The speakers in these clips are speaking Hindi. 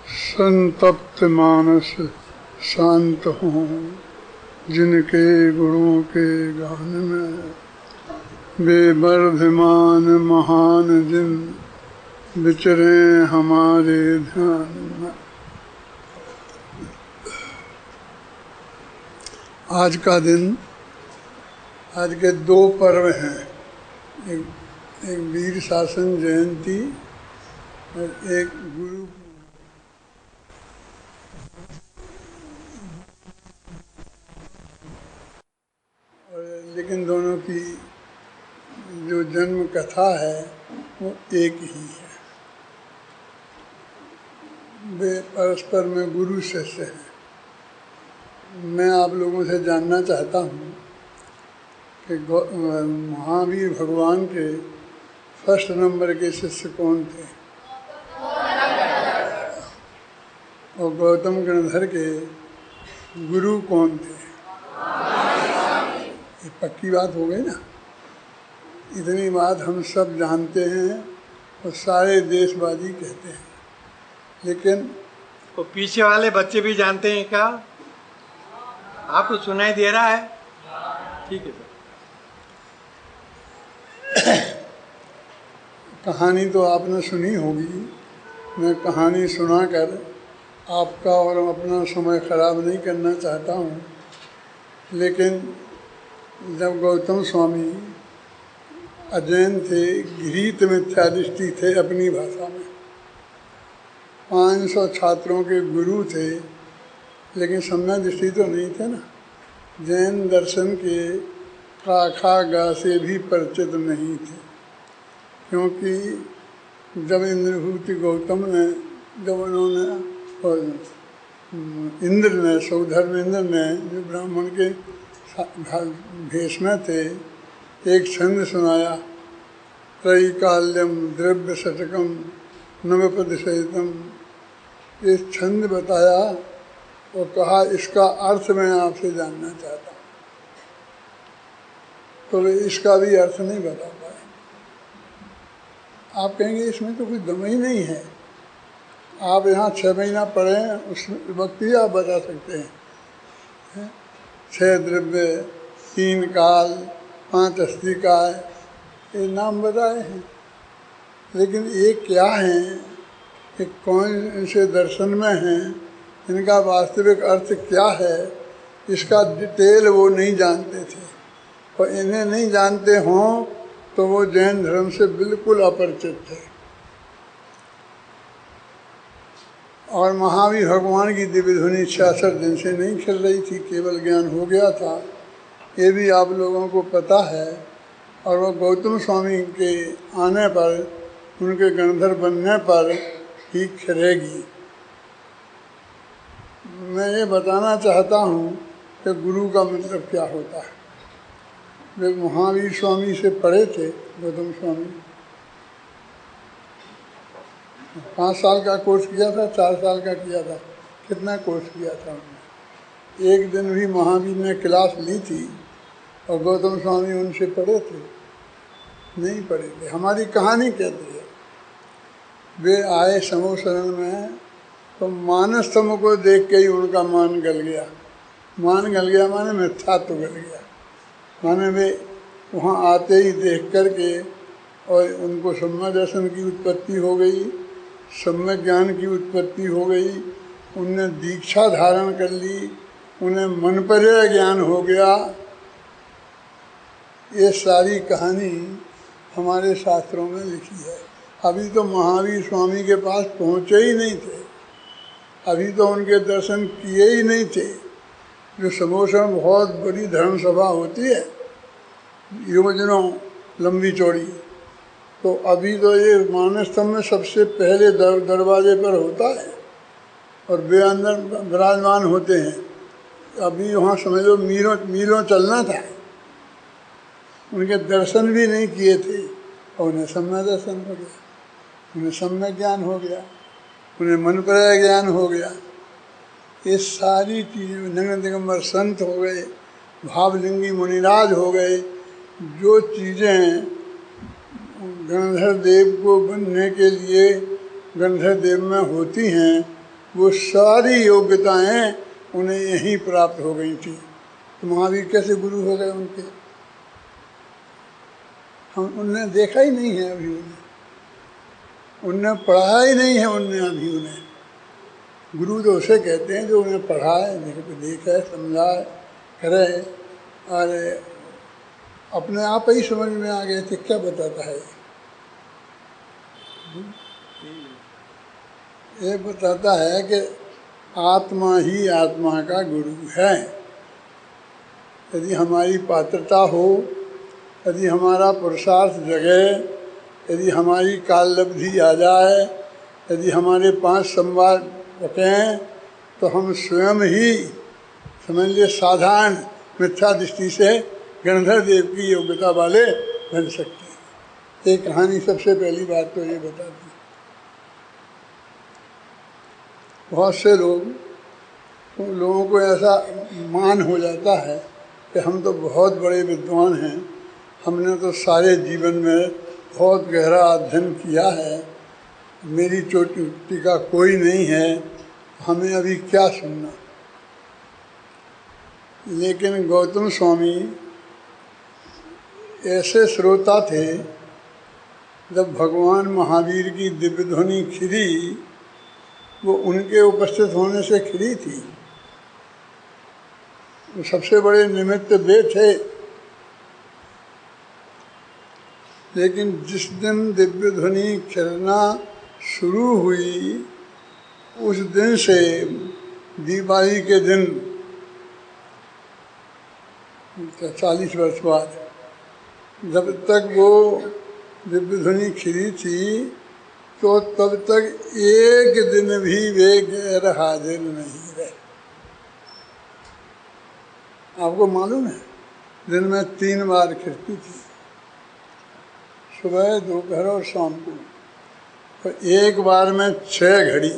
संतप्त मानस शांत हों, जिनके गुणों के गान में वे वर्धमान महान जिन विचरे हमारे ध्यान में। आज का दिन, आज के दो पर्व हैं, एक वीर शासन जयंती और एक गुरु। लेकिन दोनों की जो जन्म कथा है वो एक ही है। वे परस्पर में गुरु शिष्य हैं। मैं आप लोगों से जानना चाहता हूँ कि महावीर भगवान के फर्स्ट नंबर के शिष्य कौन थे और गौतम गणधर के गुरु कौन थे। ये पक्की बात हो गई ना। इतनी बात हम सब जानते हैं और सारे देशवासी कहते हैं, लेकिन तो पीछे वाले बच्चे भी जानते हैं क्या? आपको सुनाई दे रहा है? ठीक है सर। कहानी तो आपने सुनी होगी। मैं कहानी सुनाकर आपका और अपना समय खराब नहीं करना चाहता हूँ, लेकिन जब गौतम स्वामी अजैन थे, गृहीत मिथ्यादृष्टि थे अपनी भाषा में, 500 छात्रों के गुरु थे, लेकिन सम्यक दृष्टि तो नहीं थे ना। जैन दर्शन के खाखा गा से भी परिचित नहीं थे, क्योंकि जब इंद्रभूति गौतम ने, जब उन्होंने और इंद्र ने, सौधर्मेंद्र ने जो ब्राह्मण के भेष में थे, एक छंद सुनाया, त्रैकाल्यम द्रव्य शतकम नवपद सहितम। ये छंद बताया और कहा इसका अर्थ मैं आपसे जानना चाहता हूँ। तो वे इसका भी अर्थ नहीं बता पाए। आप कहेंगे इसमें तो कुछ दम ही नहीं है। आप यहाँ 6 महीना पढ़े, उस वक्त ही आप बता सकते हैं। 6 द्रव्य, 3 काल, 5 अस्तिकाय, ये नाम बताए हैं, लेकिन ये क्या हैं, ये कौन से दर्शन में हैं, इनका वास्तविक अर्थ क्या है, इसका डिटेल वो नहीं जानते थे। और इन्हें नहीं जानते हों तो वो जैन धर्म से बिल्कुल अपरिचित थे। और महावीर भगवान की दिव्य ध्वनि 66 दिन से नहीं खिल रही थी, केवल ज्ञान हो गया था, ये भी आप लोगों को पता है। और वह गौतम स्वामी के आने पर, उनके गणधर बनने पर ही खिलेगी। मैं ये बताना चाहता हूँ कि गुरु का मतलब क्या होता है। वे महावीर स्वामी से पढ़े थे, गौतम स्वामी 5 साल का कोर्स किया था, 4 साल का किया था, कितना कोर्स किया था उन्होंने। एक दिन भी महावीर ने क्लास ली थी और गौतम स्वामी उनसे पढ़े थे? नहीं पढ़े थे। हमारी कहानी कहती है, वे आए समूह शरण में तो मानस्तम को देख के ही उनका मान गल गया। मान गल गया माने मिथ्यात्व गल गया, माने वे वहाँ आते ही देख करके और उनको सम्यक दर्शन की उत्पत्ति हो गई, सम्यक ज्ञान की उत्पत्ति हो गई, उनने दीक्षा धारण कर ली, उन्हें मनपर्य ज्ञान हो गया। ये सारी कहानी हमारे शास्त्रों में लिखी है। अभी तो महावीर स्वामी के पास पहुँचे ही नहीं थे, अभी तो उनके दर्शन किए ही नहीं थे। जो समोसा में बहुत बड़ी धर्म सभा होती है, योजनों लंबी चौड़ी, तो अभी तो ये मानस्तंभ में सबसे पहले दरवाजे पर होता है और वे अंदर विराजमान होते हैं। अभी वहाँ समझ लो मीलों चलना था। उनके दर्शन भी नहीं किए थे और उन्हें सम्यक दर्शन हो गया, उन्हें सम्यक ज्ञान हो गया, उन्हें मनपर्य ज्ञान हो गया। ये सारी चीज़ें, नग्न दिगंबर संत हो गए, भावलिंगी मुनिराज हो गए, जो चीज़ें गणधर देव को बनने के लिए गणधर देव में होती हैं, वो सारी योग्यताएं उन्हें यहीं प्राप्त हो गई थी। तो महावीर कैसे गुरु हो गए उनके? हम उनने देखा ही नहीं है अभी, उनने पढ़ा ही नहीं है उनने अभी। उन्हें गुरु तो उसे कहते हैं जो उन्हें पढ़ाए, देखे, समझाए, करे, और अपने आप ही समझ में आ गए थे क्या बताता है। ये बताता है कि आत्मा ही आत्मा का गुरु है। यदि हमारी पात्रता हो, यदि हमारा पुरुषार्थ जगे, यदि हमारी काललब्धि आ जाए, यदि हमारे 5 संवाद बटें, तो हम स्वयं ही समझ लिए साधारण मिथ्या दृष्टि से गणधर देव की योग्यता वाले बन सकते हैं। एक कहानी सबसे पहली बात तो ये बताती है। बहुत से लोगों को ऐसा मान हो जाता है कि हम तो बहुत बड़े विद्वान हैं, हमने तो सारे जीवन में बहुत गहरा अध्ययन किया है, मेरी चोटी का कोई नहीं है, हमें अभी क्या सुनना। लेकिन गौतम स्वामी ऐसे श्रोता थे, जब भगवान महावीर की दिव्य ध्वनि खिली, वो उनके उपस्थित होने से खिली थी। वो सबसे बड़े निमित्त वे थे। लेकिन जिस दिन दिव्य ध्वनि खिलना शुरू हुई, उस दिन से दिवाली के दिन 40 वर्ष बाद, जब तक वो दिव्य ध्वनि खिली थी, तो तब तक एक दिन भी वे गैर हाजिर नहीं रहे। आपको मालूम है, दिन में 3 बार खिलती थी, सुबह, दोपहर और शाम को। और एक बार में 6 घड़ी।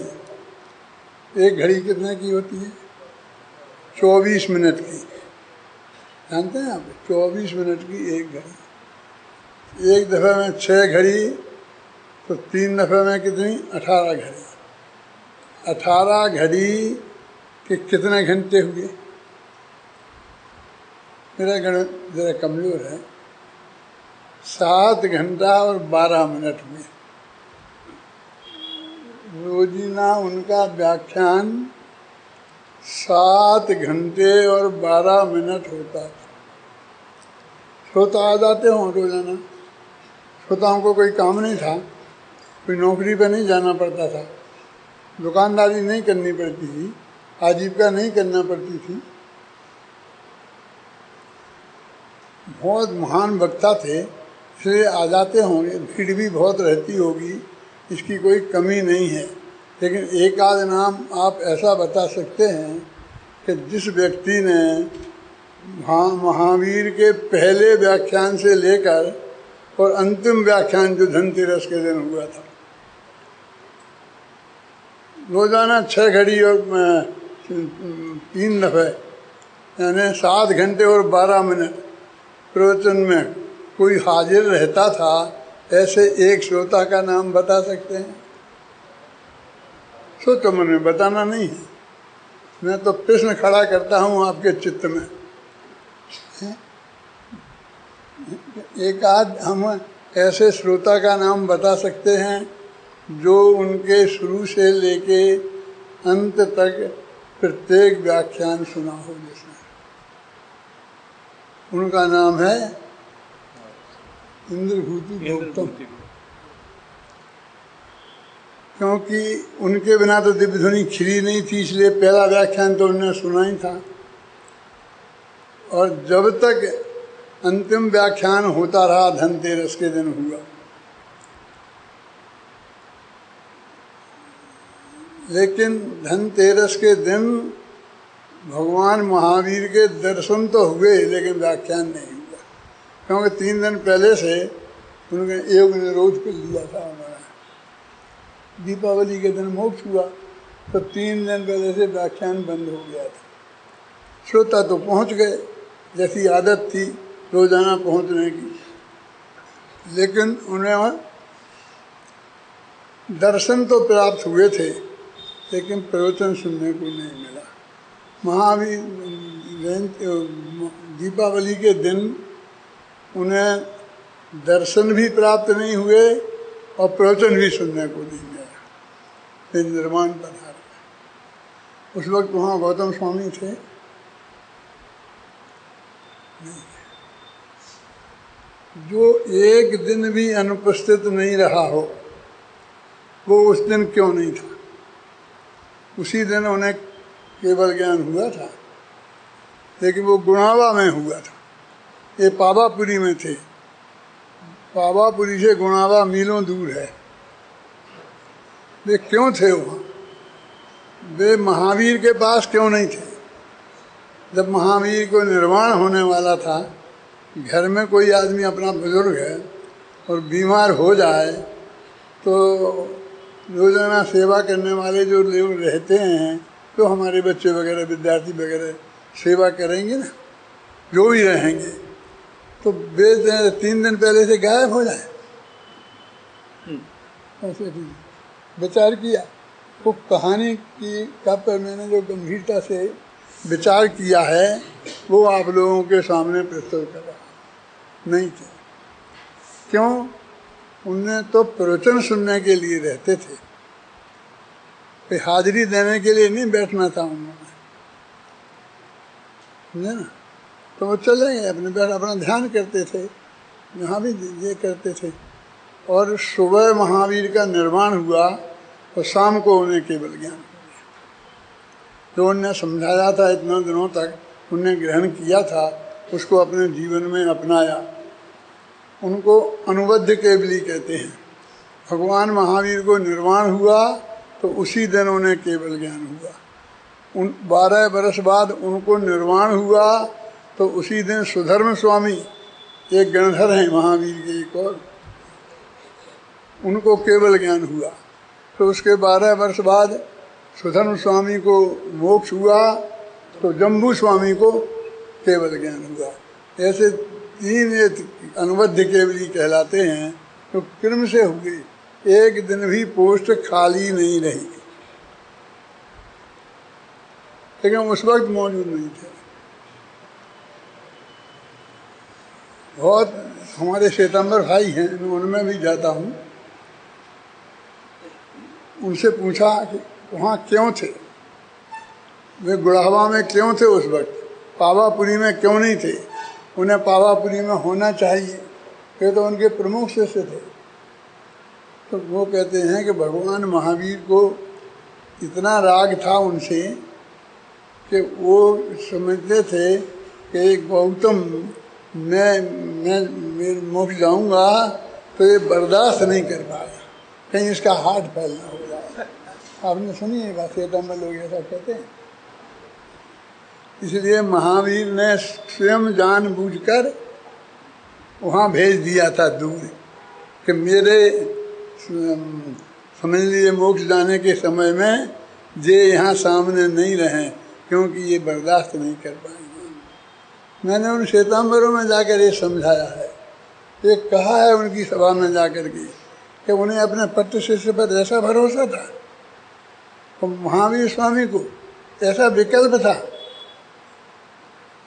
एक घड़ी कितने की होती है? 24 मिनट की। जानते हैं आप? 24 मिनट की एक घड़ी। एक दफ़े में 6 घड़ी, तो 3 दफ़े में कितनी? 18 घड़ी। 18 घड़ी के कितने घंटे हुए? मेरा गणित जरा कमज़ोर है। 7 घंटा और 12 मिनट हुए। रोजीना उनका व्याख्यान 7 घंटे और 12 मिनट होता था। श्रोता आ जाते हों रोजाना। श्रोताओं को कोई काम नहीं था, कोई नौकरी पर नहीं जाना पड़ता था, दुकानदारी नहीं करनी पड़ती थी, आजीविका नहीं करना पड़ती थी। बहुत महान वक्ता थे, इसलिए आ जाते होंगे। भीड़ भी बहुत रहती होगी, इसकी कोई कमी नहीं है। लेकिन एक आध नाम आप ऐसा बता सकते हैं कि जिस व्यक्ति ने महावीर के पहले व्याख्यान से लेकर और अंतिम व्याख्यान जो धनतेरस के दिन हुआ था, रोजाना 6 घड़ी और 3 दफ़े, यानी 7 घंटे और 12 मिनट प्रवचन में कोई हाजिर रहता था, ऐसे एक श्रोता का नाम बता सकते हैं? सोचो, मन में बताना नहीं है, मैं तो प्रश्न खड़ा करता हूँ आपके चित्त में। एक आध हम ऐसे श्रोता का नाम बता सकते हैं जो उनके शुरू से लेके अंत तक प्रत्येक व्याख्यान सुना हो जिसने। उनका नाम है इंद्रभूति गौतम। क्योंकि उनके बिना तो दिव्य ध्वनि खिली नहीं थी, इसलिए पहला व्याख्यान तो उन्होंने सुना ही था। और जब तक अंतिम व्याख्यान होता रहा, धनतेरस के दिन हुआ। लेकिन धनतेरस के दिन भगवान महावीर के दर्शन तो हुए, लेकिन व्याख्यान नहीं हुआ। क्योंकि 3 दिन पहले से उनके योग निरोध कर लिया था हमारा। दीपावली के दिन मोक्ष हुआ, तो 3 दिन पहले से व्याख्यान बंद हो गया था। श्रोता तो पहुंच गए, जैसी आदत थी रोजाना पहुंचने की, लेकिन उन्हें दर्शन तो प्राप्त हुए थे, लेकिन प्रवचन सुनने को नहीं मिला। महावीर दीपावली के दिन उन्हें दर्शन भी प्राप्त नहीं हुए और प्रवचन भी सुनने को नहीं मिला। वे निर्वाण पधार गए। उस वक्त वहाँ गौतम स्वामी थे नहीं। जो एक दिन भी अनुपस्थित नहीं रहा हो वो उस दिन क्यों नहीं था? उसी दिन उन्हें केवल ज्ञान हुआ था, लेकिन वो गुणावा में हुआ था। ये पावापुरी में थे। पावापुरी से गुणावा मीलों दूर है। वे क्यों थे वहाँ? वे महावीर के पास क्यों नहीं थे? जब महावीर को निर्वाण होने वाला था, घर में कोई आदमी अपना बुजुर्ग है और बीमार हो जाए तो रोजाना सेवा करने वाले जो लोग रहते हैं, तो हमारे बच्चे वगैरह विद्यार्थी वगैरह सेवा करेंगे ना, जो भी रहेंगे, तो वे 3 दिन पहले से गायब हो जाए। ऐसे विचार किया वो कहानी की का पर मैंने जो गंभीरता से विचार किया है वो आप लोगों के सामने प्रस्तुत कर रहा नहीं थे। क्यों? उनने तो प्रवचन सुनने के लिए रहते थे, कोई हाजिरी देने के लिए नहीं बैठना था उन्होंने, समझे ना? तो वो चले गए अपने बैठ अपना ध्यान करते थे, यहाँ भी ये करते थे। और सुबह महावीर का निर्वाण हुआ और शाम को उन्हें केवल ज्ञान हो गया। जो उन्हें समझाया था इतना दिनों तक, उन्हें ग्रहण किया था, उसको अपने जीवन में अपनाया। उनको अनुबद्ध केवली कहते हैं। भगवान महावीर को निर्वाण हुआ तो उसी दिन उन्हें केवल ज्ञान हुआ। 12 वर्ष बाद उनको निर्वाण हुआ तो उसी दिन सुधर्म स्वामी, एक गणधर हैं महावीर के एक और, उनको केवल ज्ञान हुआ। तो उसके 12 वर्ष बाद सुधर्म स्वामी को मोक्ष हुआ तो जम्बू स्वामी को केवल ज्ञान हुआ। ऐसे 3 अनुबद्ध केवली कहलाते हैं। तो क्रम से हुई, एक दिन भी पोस्ट खाली नहीं रही, लेकिन उस वक्त मौजूद नहीं थे। बहुत हमारे श्वेतांबर भाई हैं, मैं उनमें भी जाता हूँ, उनसे पूछा कि वहाँ क्यों थे, वे गुड़ावा में क्यों थे उस वक्त, पावापुरी में क्यों नहीं थे? उन्हें पावापुरी में होना चाहिए, वे तो उनके प्रमुख शिष्य थे। तो वो कहते हैं कि भगवान महावीर को इतना राग था उनसे कि वो समझते थे कि गौतम मैं मोक्ष जाऊंगा तो ये बर्दाश्त नहीं कर पाएगा, कहीं इसका हाथ फैलना हो जाए। आपने सुनी है बात, श्वेतांबर लोग ऐसा कहते हैं। इसलिए महावीर ने स्वयं जानबूझकर वहाँ भेज दिया था दूर कि मेरे समझ लीजिए मोक्ष जाने के समय में जे यहाँ सामने नहीं रहें, क्योंकि ये बर्दाश्त नहीं कर पाएंगे। मैंने उन श्वेतांबरों में जाकर ये समझाया है, ये कहा है उनकी सभा में जाकर के कि उन्हें अपने पट्ट शिष्य पर ऐसा भरोसा था, तो महावीर स्वामी को ऐसा विकल्प था।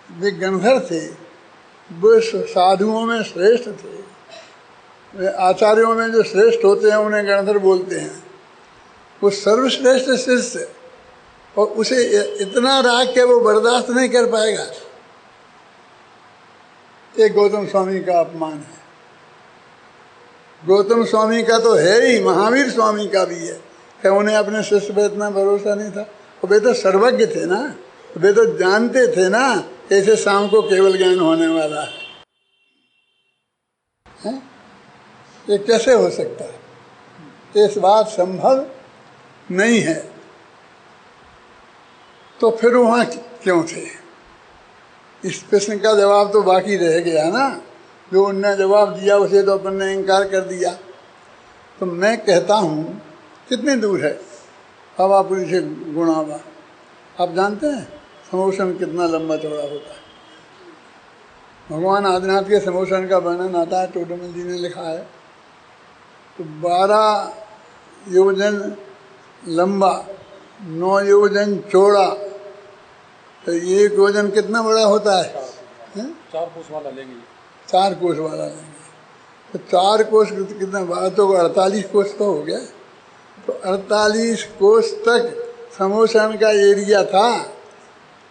वे गंधर्व थे, वो साधुओं में श्रेष्ठ थे, वे आचार्यों में जो श्रेष्ठ होते हैं उन्हें गणधर बोलते हैं। वो सर्वश्रेष्ठ शिष्य, और उसे इतना राग के वो बर्दाश्त नहीं कर पाएगा। एक गौतम स्वामी का अपमान है। गौतम स्वामी का तो है ही, महावीर स्वामी का भी है कि उन्हें अपने शिष्य पर इतना भरोसा नहीं था। और वे तो सर्वज्ञ थे ना, वे तो जानते थे ना कैसे शाम को केवल ज्ञान होने वाला है? ये कैसे हो सकता है? इस बात संभव नहीं है। तो फिर वहाँ क्यों थे? इस प्रश्न का जवाब तो बाकी रह गया ना। जो उनने जवाब दिया उसे तो अपन ने इनकार कर दिया। तो मैं कहता हूँ, कितनी दूर है पावापुरी से गुणावा? आप जानते हैं समोसन कितना लंबा चौड़ा होता है? भगवान आदिनाथ के समोसन का वर्णन आता है, टोडरमल जी ने लिखा है। तो 12 योजन लंबा 9 योजन चौड़ा, तो 1 योजन कितना बड़ा होता है? 4 कोस वाला लेंगे। 4 कोस वाला लेंगे तो 4 कोस कितना बड़ा, तो 48 कोस तो हो गया। तो 48 कोस तक समोसन का एरिया था,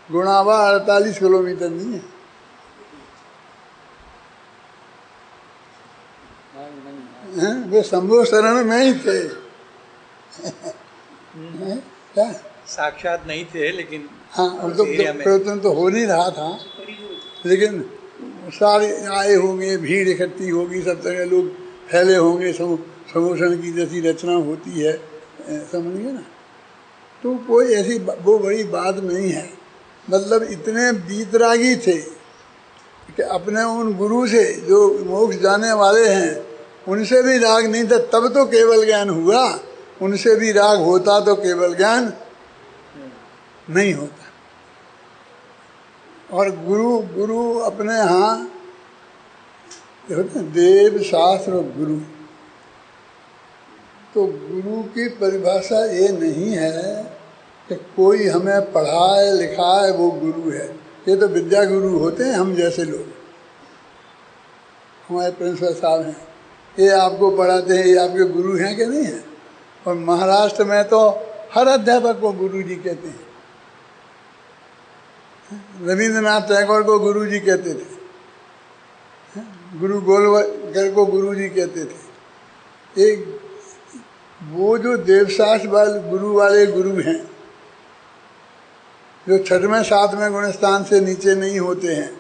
गुणावा 48 किलोमीटर नहीं है। वे शंभु शरण में ही थे। क्या? साक्षात नहीं थे लेकिन हाँ, तो प्रयत्न तो हो नहीं रहा था, लेकिन सारे आए होंगे, भीड़ इकट्ठी होगी, सब तरह लोग फैले होंगे, समोसन की जैसी रचना होती है, समझिए ना। तो कोई ऐसी वो बड़ी बात नहीं है। मतलब इतने वीतरागी थे कि अपने उन गुरु से जो मोक्ष जाने वाले हैं उनसे भी राग नहीं था, तब तो केवल ज्ञान हुआ। उनसे भी राग होता तो केवल ज्ञान नहीं होता। और गुरु अपने यहाँ होते हैं देव, शास्त्र और गुरु। तो गुरु की परिभाषा ये नहीं है कि कोई हमें पढ़ाए लिखाए वो गुरु है। ये तो विद्या गुरु होते हैं, हम जैसे लोग। हमारे प्रिंसिपल साहब हैं, ये आपको पढ़ाते हैं, ये आपके गुरु हैं कि नहीं है? और महाराष्ट्र में तो हर अध्यापक को गुरु जी कहते हैं। रविंद्रनाथ टैगोर को गुरु जी कहते थे, गुरु गोलवलकर को गुरु जी कहते थे। एक वो जो देवशास्त्र वाले गुरु हैं, जो 6वें 7वें गुणस्थान से नीचे नहीं होते हैं,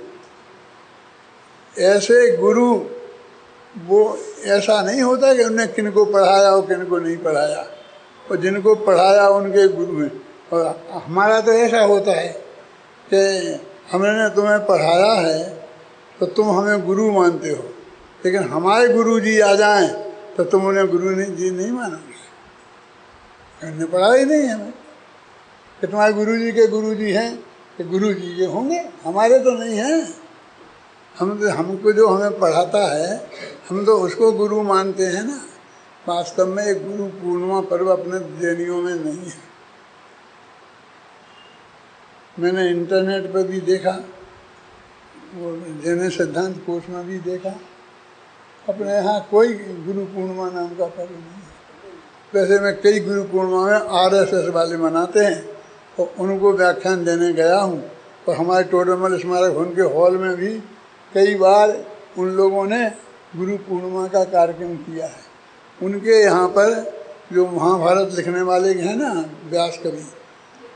ऐसे गुरु वो ऐसा नहीं होता कि उन्हें किन को पढ़ाया और किन को नहीं पढ़ाया, और जिनको पढ़ाया उनके गुरु हैं। और हमारा तो ऐसा होता है कि हमने तुम्हें पढ़ाया है तो तुम हमें गुरु मानते हो, लेकिन हमारे गुरु जी आ जाएं तो तुम उन्हें गुरु जी नहीं मानोगे। उन्होंने पढ़ा ही नहीं हमें कि तुम्हारे गुरु जी के गुरु जी हैं, कि गुरु जी के होंगे, हमारे तो नहीं हैं। हमको जो हमें पढ़ाता है हम तो उसको गुरु मानते हैं ना। वास्तव में एक गुरु पूर्णिमा पर्व अपने जैनियों में नहीं है। मैंने इंटरनेट पर भी देखा, वो जैन सिद्धांत कोश में भी देखा, अपने यहाँ कोई गुरु पूर्णिमा नाम का पर्व नहीं है। वैसे मैं कई गुरु पूर्णिमा में RSS वाले मनाते हैं और उनको व्याख्यान देने गया हूँ। और हमारे टोडरमल स्मारक उनके हॉल में भी कई बार उन लोगों ने गुरु पूर्णिमा का कार्यक्रम किया है। उनके यहाँ पर जो महाभारत लिखने वाले हैं ना, व्यास कवि,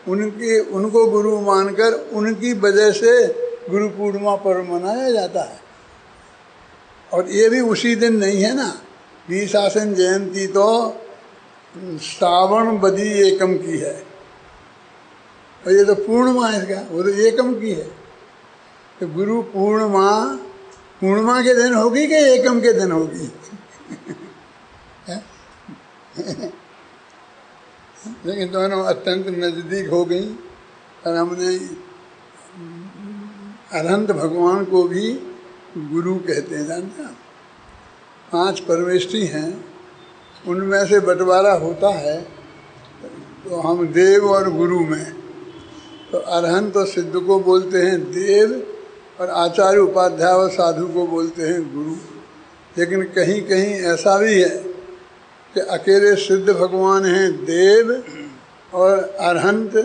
उनको गुरु मानकर उनकी वजह से गुरु पूर्णिमा पर्व मनाया जाता है। और ये भी उसी दिन नहीं है ना, वीरशासन जयंती तो श्रावण बदी एकम की है, और ये तो पूर्णिमा है इसका, वो तो एकम की है। तो गुरु पूर्णिमा के दिन होगी कि एकम के दिन होगी? लेकिन दोनों अत्यंत नज़दीक हो गई। और हमने अनंत भगवान को भी गुरु कहते हैं, जानते हैं? 5 परमेष्ठी हैं, उनमें से बंटवारा होता है तो हम देव और गुरु में। तो अरहंत और सिद्ध को बोलते हैं देव, और आचार्य उपाध्याय और साधु को बोलते हैं गुरु। लेकिन कहीं कहीं ऐसा भी है कि अकेले सिद्ध भगवान हैं देव, और अरहंत,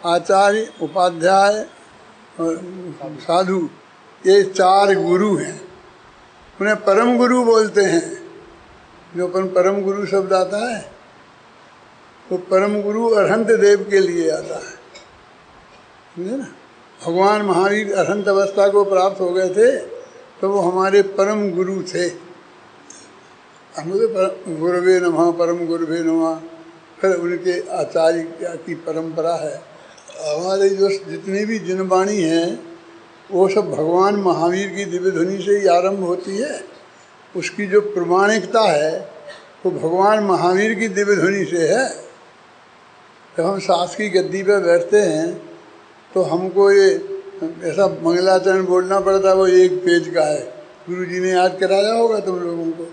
आचार्य, उपाध्याय और साधु, ये 4 गुरु हैं। उन्हें परम गुरु बोलते हैं। जो अपन परम गुरु शब्द आता है वो परम गुरु अरहंत देव के लिए आता है, समझे ना। भगवान महावीर अरहंत अवस्था को प्राप्त हो गए थे तो वो हमारे परम गुरु थे। हम तो गुरुवे नमः, परम गुरुवे नमः, फिर उनके आचार्य की परंपरा है। हमारे जो जितनी भी जिनवाणी है वो सब भगवान महावीर की दिव्य ध्वनि से ही आरंभ होती है। उसकी जो प्रमाणिकता है वो भगवान महावीर की दिव्य ध्वनि से है। जब हम शास्त्र की गद्दी पर बैठते हैं तो हमको ये ऐसा मंगलाचरण बोलना पड़ता है, वो 1 पेज का है। गुरु जी ने याद कराया होगा तुम लोगों को,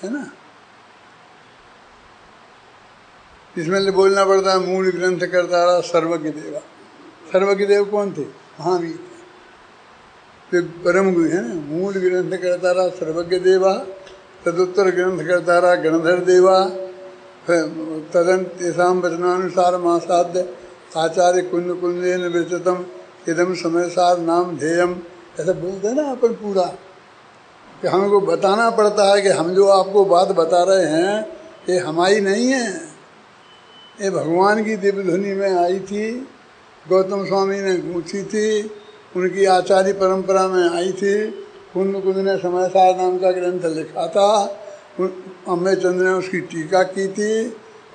है ना। इसमें बोलना पड़ता है मूल ग्रंथ कर्ता सर्वज्ञ देवा। सर्वज्ञ देव कौन थे? महावीर, जो परम गुरु है ना। मूल ग्रंथ कर्ता सर्वज्ञ देवा, तदुत्तर ग्रंथ कर्ता गणधर देवा, तदन तेषाम वचनानुसार मासाद्य आचार्य कुंद कुंदेन विरचितम इदम समय सार नाम ध्येयम। ऐसा बोलते हैं ना अपन पूरा, कि हमको बताना पड़ता है कि हम जो आपको बात बता रहे हैं ये हमारी नहीं है, ये भगवान की दिव्य ध्वनि में आई थी, गौतम स्वामी ने गूंथी थी, उनकी आचार्य परंपरा में आई थी। कुंद कुंद ने समय सार नाम का ग्रंथ लिखा था, अम्बे चंद्र ने उसकी टीका की थी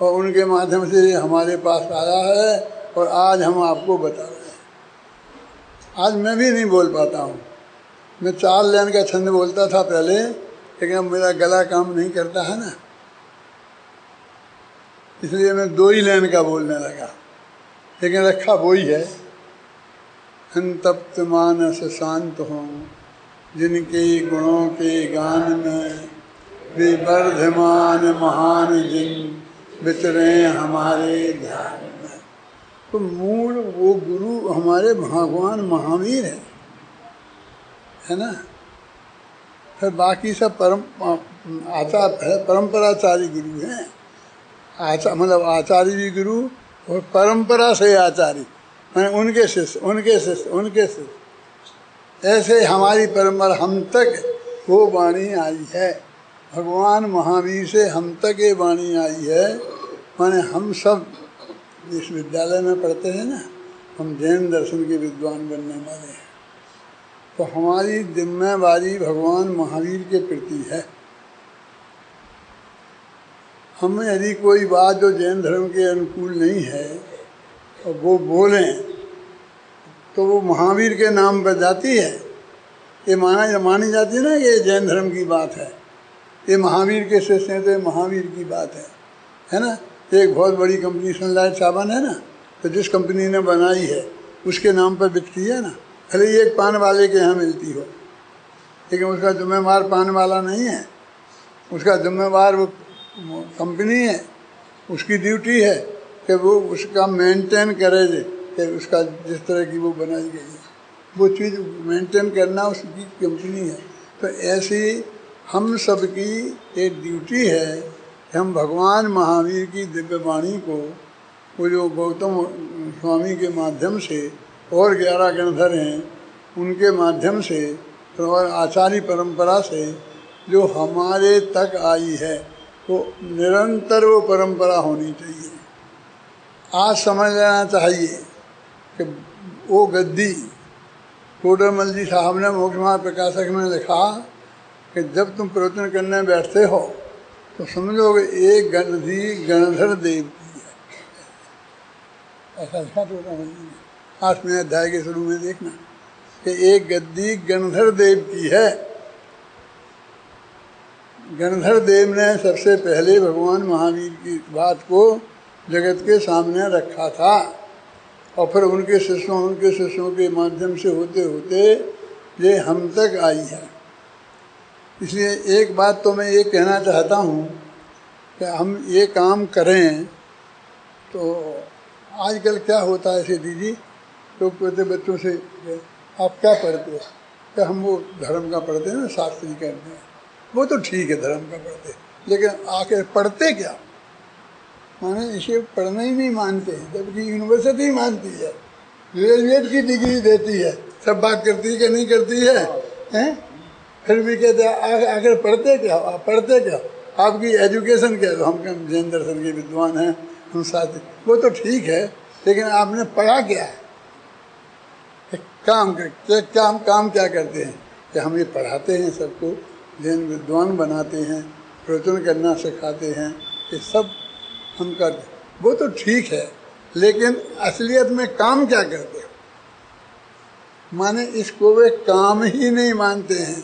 और उनके माध्यम से हमारे पास आया है और आज हम आपको बता रहे हैं। आज मैं भी नहीं बोल पाता हूँ, मैं 4 लाइन का छंद बोलता था पहले, लेकिन अब मेरा गला काम नहीं करता है ना, इसलिए मैं 2 ही लाइन का बोलने लगा, लेकिन रखा वही है। संतप्त मानस शांत हों, जिनके गुणों के गान में वे वर्धमान महान जिन वितरे हमारे ध्यान में। तो मूल वो गुरु हमारे भगवान महावीर है ना। फिर बाकी सब परंपराचारी गुरु हैं। मतलब आचार्य भी गुरु और परंपरा से आचार्य, मैंने उनके शिष्य उनके शिष्य उनके शिष्य, ऐसे हमारी परंपरा हम तक वो वाणी आई है। भगवान महावीर से हम तक ये वाणी आई है। माने हम सब विश्वविद्यालय में पढ़ते हैं ना, हम जैन दर्शन के विद्वान बनने वाले हैं, तो हमारी जिम्मेवारी भगवान महावीर के प्रति है। हम यदि कोई बात जो जैन धर्म के अनुकूल नहीं है और वो बोलें तो वो महावीर के नाम पर जाती है, ये मानी जाती है ना, ये जैन धर्म की बात है, ये महावीर के शिष्य हैं तो ये महावीर की बात है ना। एक बहुत बड़ी कंपनी सनलाइट साबुन है ना, तो जिस कंपनी ने बनाई है उसके नाम पर बिकती है ना, भले ही एक पान वाले के यहाँ मिलती हो, लेकिन उसका जिम्मेवार पान वाला नहीं है, उसका जिम्मेवार वो कंपनी है। उसकी ड्यूटी है कि वो उसका मेंटेन करे, कि उसका जिस तरह की वो बनाई गई है वो चीज़ मेंटेन करना उसकी कंपनी है। तो ऐसी हम सब की एक ड्यूटी है कि हम भगवान महावीर की दिव्य वाणी को, वो जो गौतम स्वामी के माध्यम से और 11 गणधर हैं उनके माध्यम से और आचार्य परंपरा से जो हमारे तक आई है, तो निरंतर वो परंपरा होनी चाहिए। आज समझ लेना चाहिए कि वो गद्दी टोडरमल जी साहब ने मोक्ष मार्ग प्रकाशक में लिखा कि जब तुम प्रवचन करने बैठते हो तो समझोगे एक गद्दी गणधर देव की है। ऐसा लिखा टोडरमल जी ने 8वें अध्याय के शुरू में देखना कि एक गद्दी गणधर देव की है। गणधर देव ने सबसे पहले भगवान महावीर की बात को जगत के सामने रखा था और फिर उनके शिष्यों के माध्यम से होते होते ये हम तक आई है। इसलिए एक बात तो मैं ये कहना चाहता हूँ कि हम ये काम करें। तो आजकल क्या होता है ऐसे दीदी, लोग कहते बच्चों से आप क्या पढ़ते हो, क्या हम वो धर्म का पढ़ते हैं ना, शास्त्री करते हैं, वो तो ठीक है धर्म का पढ़ते, लेकिन आके पढ़ते क्या, माने इसे पढ़ना ही नहीं मानते हैं, जबकि यूनिवर्सिटी मानती है, ग्रेजुएट की डिग्री देती है, सब बात करती है कि नहीं करती है, हैं? फिर भी कहते हैं आखिर पढ़ते क्या, आप पढ़ते क्या, आपकी एजुकेशन क्या, तो हम जैन दर्शन के विद्वान हैं, हम साथी, वो तो ठीक है, लेकिन आपने पढ़ा क्या है, काम क्या करते हैं कि हम ये पढ़ाते हैं, सबको जैन विद्वान बनाते हैं, प्रवचन करना सिखाते हैं, ये सब हम करते, वो तो ठीक है, लेकिन असलियत में काम क्या करते हैं, माने इसको वे काम ही नहीं मानते हैं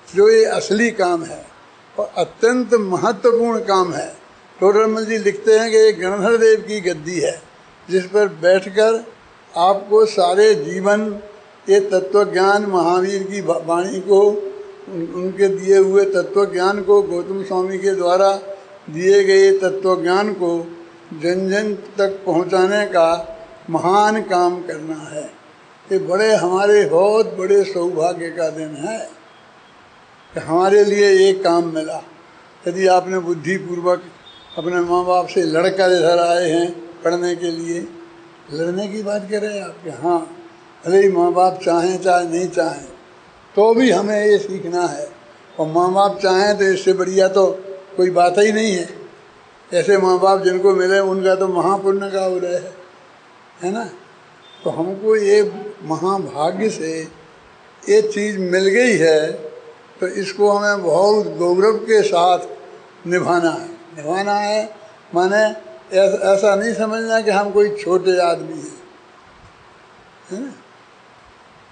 जो ये असली काम है और अत्यंत महत्वपूर्ण काम है। टोडरमल जी लिखते हैं कि ये गणधर देव की गद्दी है जिस पर बैठकर आपको सारे जीवन ये तत्वज्ञान महावीर की वाणी को, उनके दिए हुए तत्वज्ञान को, गौतम स्वामी के द्वारा दिए गए तत्वज्ञान को जन जन तक पहुंचाने का महान काम करना है। ये बड़े हमारे बहुत बड़े सौभाग्य का दिन है कि हमारे लिए ये काम मिला। यदि आपने बुद्धिपूर्वक अपने माँ बाप से लड़कर इधर आए हैं पढ़ने के लिए, लड़ने की बात कर रहे हैं आपके, हाँ भले ही माँ बाप चाहें चाहे नहीं चाहें तो भी हमें ये सीखना है। और माँ बाप चाहें तो इससे बढ़िया तो कोई बात ही नहीं है। ऐसे माँ बाप जिनको मिले उनका तो महापुण्य का उदय है ना। तो हमको ये महाभाग्य से ये चीज़ मिल गई है तो इसको हमें बहुत गौरव के साथ निभाना है। निभाना है माने ऐसा नहीं समझना कि हम कोई छोटे आदमी हैं, है ना,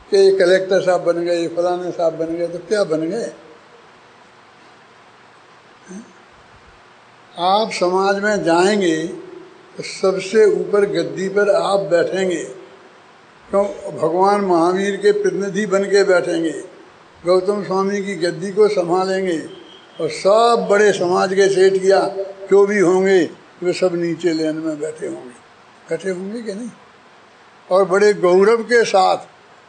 कि ये कलेक्टर साहब बन गए, फलाने साहब बन गए, तो क्या बन गए। आप समाज में जाएंगे तो सबसे ऊपर गद्दी पर आप बैठेंगे, क्यों? भगवान महावीर के प्रतिनिधि बन के बैठेंगे, गौतम स्वामी की गद्दी को संभालेंगे और सब बड़े समाज के सेठिया जो भी होंगे वे सब नीचे लेन में बैठे होंगे कि नहीं। और बड़े गौरव के साथ।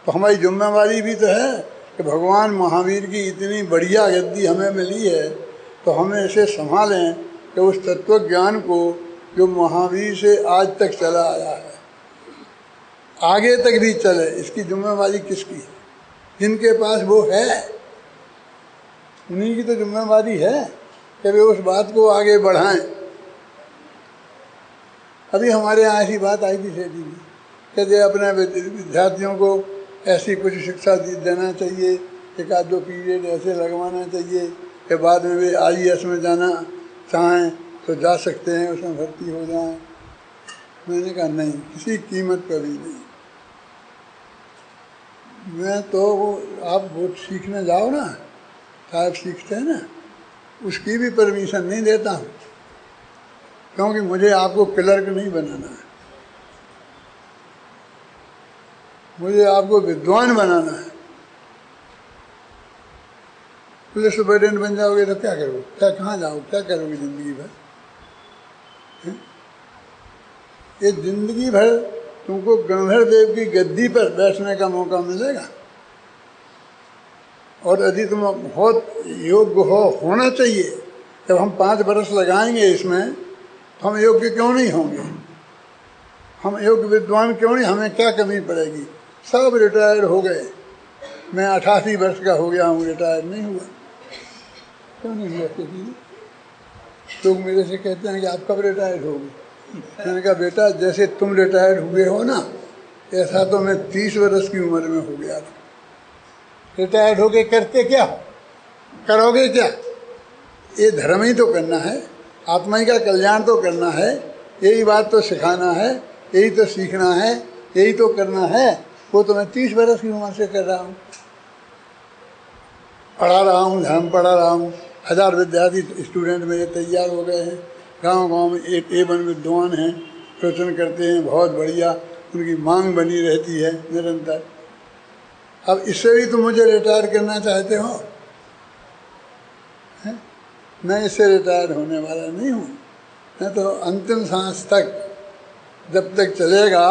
तो हमारी जिम्मेवारी भी तो है कि भगवान महावीर की इतनी बढ़िया गद्दी हमें मिली है तो हमें इसे संभालें कि उस तत्व ज्ञान को जो महावीर से आज तक चला आया है आगे तक भी चले। इसकी जिम्मेवारी किसकी है? जिनके पास वो है उन्हीं की तो जिम्मेवारी है कि वे उस बात को आगे बढ़ाएं। अभी हमारे यहाँ ऐसी बात आई थी सेठी की, कहते अपने विद्यार्थियों को ऐसी कुछ शिक्षा देना चाहिए, एक आध दो पीरियड ऐसे लगवाना चाहिए कि बाद में वे IAS में जाना चाहें तो जा सकते हैं, उसमें भर्ती हो जाएं। मैंने कहा नहीं, किसी कीमत पर भी नहीं। मैं तो आप वो सीखने जाओ ना, साहब सीखते हैं ना, उसकी भी परमिशन नहीं देता हूँ, क्योंकि मुझे आपको क्लर्क नहीं बनाना है, मुझे आपको विद्वान बनाना है। पुलिस सुपरिटेंडेंट बन जाओगे तो क्या करोगे, क्या कहाँ जाओगे, क्या करोगे जिंदगी भर? ये जिंदगी भर तुमको गणधर देव की गद्दी पर बैठने का मौका मिलेगा। और यदि तुम बहुत योग्य होना चाहिए, जब हम 5 बरस लगाएंगे इसमें तो हम योग्य क्यों नहीं होंगे, हम योग्य विद्वान क्यों नहीं, हमें क्या कमी पड़ेगी। सब रिटायर हो गए, मैं 88 वर्ष का हो गया हूँ, रिटायर नहीं हुआ। क्यों नहीं हुआ? लोग मेरे से कहते हैं कि आप कब रिटायर होगे। मैंने कहा बेटा जैसे तुम रिटायर हुए हो ना, ऐसा तो मैं 30 वर्ष की उम्र में हो गया था। रिटायर्ड होके करते क्या, करोगे क्या? ये धर्म ही तो करना है, आत्मा ही का कल्याण तो करना है, यही बात तो सिखाना है, यही तो सीखना है, यही तो करना है। वो तो मैं 30 वर्ष की उम्र से कर रहा हूँ, पढ़ा रहा हूँ, धर्म पढ़ा रहा हूँ। 1000 विद्यार्थी स्टूडेंट मेरे तैयार हो गए हैं, गांव-गांव में A1 विद्वान हैं, प्रवचन करते हैं, बहुत बढ़िया, उनकी मांग बनी रहती है निरंतर। अब इससे भी तुम मुझे रिटायर करना चाहते हो? है? मैं इससे रिटायर होने वाला नहीं हूँ। मैं तो अंतिम सांस तक जब तक चलेगा,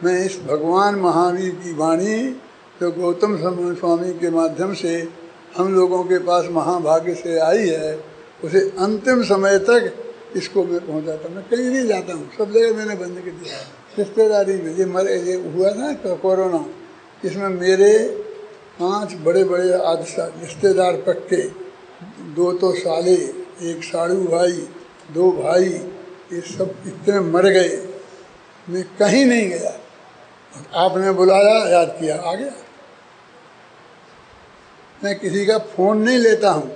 मैं इस भगवान महावीर की वाणी जो गौतम स्वामी के माध्यम से हम लोगों के पास महाभाग्य से आई है, उसे अंतिम समय तक इसको मैं पहुँचाता हूँ। मैं कहीं नहीं जाता हूँ, सब जगह मैंने बंद कर दिया। रिश्तेदारी में ये हुआ था कोरोना, इसमें मेरे 5 बड़े बड़े रिश्तेदार पक्के, 2 तो साले, 1 साड़ू भाई, 2 भाई, ये सब इतने मर गए, मैं कहीं नहीं गया। आपने बुलाया, याद किया, आ गया। मैं किसी का फ़ोन नहीं लेता हूँ,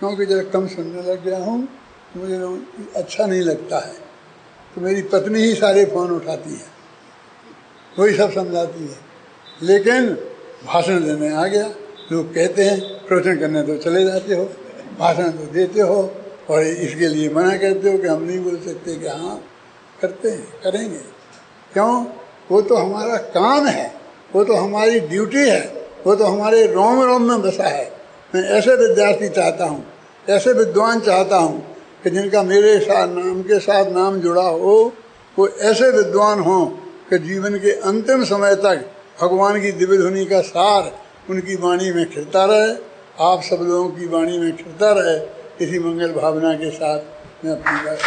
क्योंकि जब कम सुनने लग गया हूँ मुझे अच्छा नहीं लगता है। तो मेरी पत्नी ही सारे फ़ोन उठाती है, वही सब समझाती है। लेकिन भाषण देने आ गया, लोग कहते हैं प्रवचन करने तो चले जाते हो, भाषण तो देते हो, और इसके लिए मना करते हो कि हम नहीं बोल सकते। कि हाँ करते हैं, करेंगे, क्यों? वो तो हमारा काम है, वो तो हमारी ड्यूटी है, वो तो हमारे रोम रोम में बसा है। मैं ऐसे विद्यार्थी चाहता हूँ, ऐसे विद्वान चाहता हूँ कि जिनका मेरे साथ नाम के साथ नाम जुड़ा हो, वो ऐसे विद्वान हों कि जीवन के अंतिम समय तक भगवान की दिव्य ध्वनि का सार उनकी वाणी में खिलता रहे, आप सब लोगों की वाणी में खिलता रहे। इसी मंगल भावना के साथ मैं अपनी बात